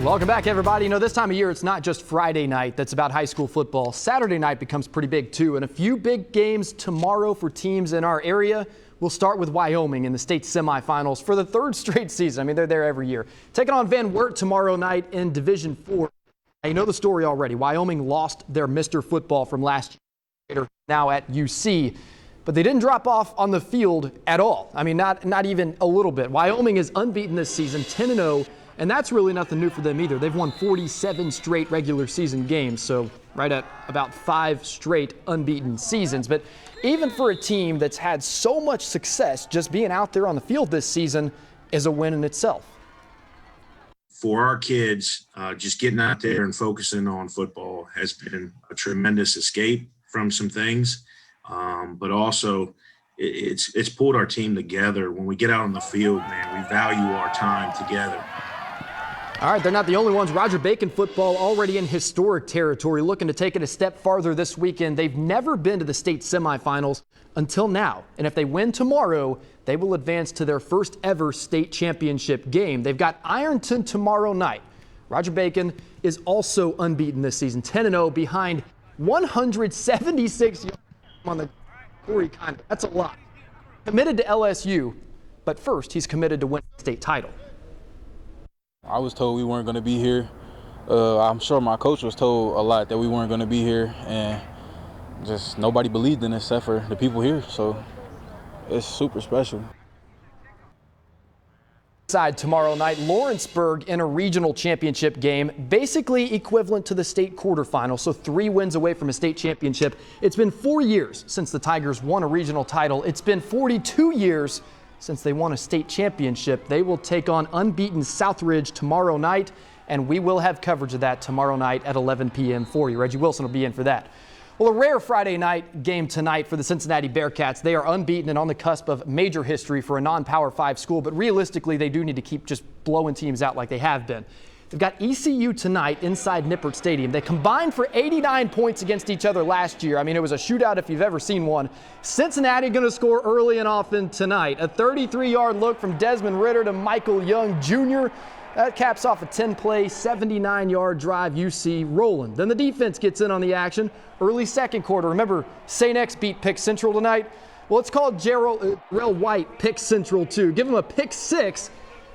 Welcome back, everybody. You know, this time of year, it's not just Friday night that's about high school football. Saturday night becomes pretty big, too, and a few big games tomorrow for teams in our area. We'll start with Wyoming in the state semifinals for the third straight season. I mean, they're there every year. Taking on Van Wert tomorrow night in Division 4. You know the story already. Wyoming lost their Mr. Football from last year, now at UC. But they didn't drop off on the field at all. I mean, not even a little bit. Wyoming is unbeaten this season, 10-0. And that's really nothing new for them either. They've won 47 straight regular season games, so right at about 5 straight unbeaten seasons. But even for a team that's had so much success, just being out there on the field this season is a win in itself. For our kids, just getting out there and focusing on football has been a tremendous escape from some things, but also it's pulled our team together. When we get out on the field, man, we value our time together. All right, they're not the only ones. Roger Bacon football already in historic territory, looking to take it a step farther this weekend. They've never been to the state semifinals until now. And if they win tomorrow, they will advance to their first ever state championship game. They've got Ironton tomorrow night. Roger Bacon is also unbeaten this season, 10-0 behind 176 yards on the Corey Condor. That's a lot. Committed to LSU, but first he's committed to win the state title. I was told we weren't going to be here. I'm sure my coach was told a lot that we weren't going to be here, and just nobody believed in us except for the people here. So it's super special. Side tomorrow night, Lawrenceburg in a regional championship game, basically equivalent to the state quarterfinal, so 3 wins away from a state championship. It's been 4 years since the Tigers won a regional title. It's been 42 years since they won a state championship. They will take on unbeaten Southridge tomorrow night, and we will have coverage of that tomorrow night at 11 p.m. for you. Reggie Wilson will be in for that. Well, a rare Friday night game tonight for the Cincinnati Bearcats. They are unbeaten and on the cusp of major history for a non-Power 5 school, but realistically, they do need to keep just blowing teams out like they have been. They've got ECU tonight inside Nippert Stadium. They combined for 89 points against each other last year. I mean, it was a shootout if you've ever seen one. Cincinnati going to score early and often tonight. A 33-yard look from Desmond Ritter to Michael Young Jr. That caps off a 10-play, 79-yard drive. UC rolling. Then the defense gets in on the action. Early second quarter. Remember, St. X beat Pick Central tonight? Well, it's called Jarrell White Pick Central too. Give him a pick 6.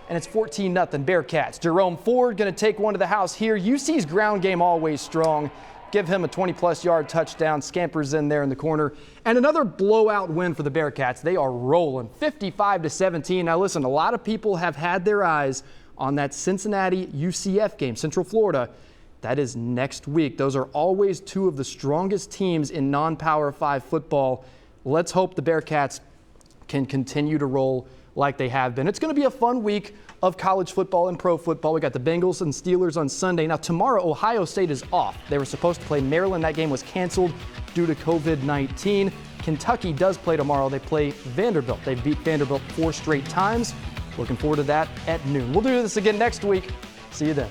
And it's 14-0 Bearcats. Jerome Ford going to take one to the house here. UC's ground game always strong. Give him a 20-plus yard touchdown. Scampers in there in the corner. And another blowout win for the Bearcats. They are rolling 55-17. Now listen, a lot of people have had their eyes on that Cincinnati UCF game, Central Florida. That is next week. Those are always 2 of the strongest teams in non-Power 5 football. Let's hope the Bearcats can continue to roll like they have been. It's going to be a fun week of college football and pro football. We got the Bengals and Steelers on Sunday. Now tomorrow, Ohio State is off. They were supposed to play Maryland. That game was canceled due to COVID-19. Kentucky does play tomorrow. They play Vanderbilt. They've beat Vanderbilt 4 straight times. Looking forward to that at noon. We'll do this again next week. See you then.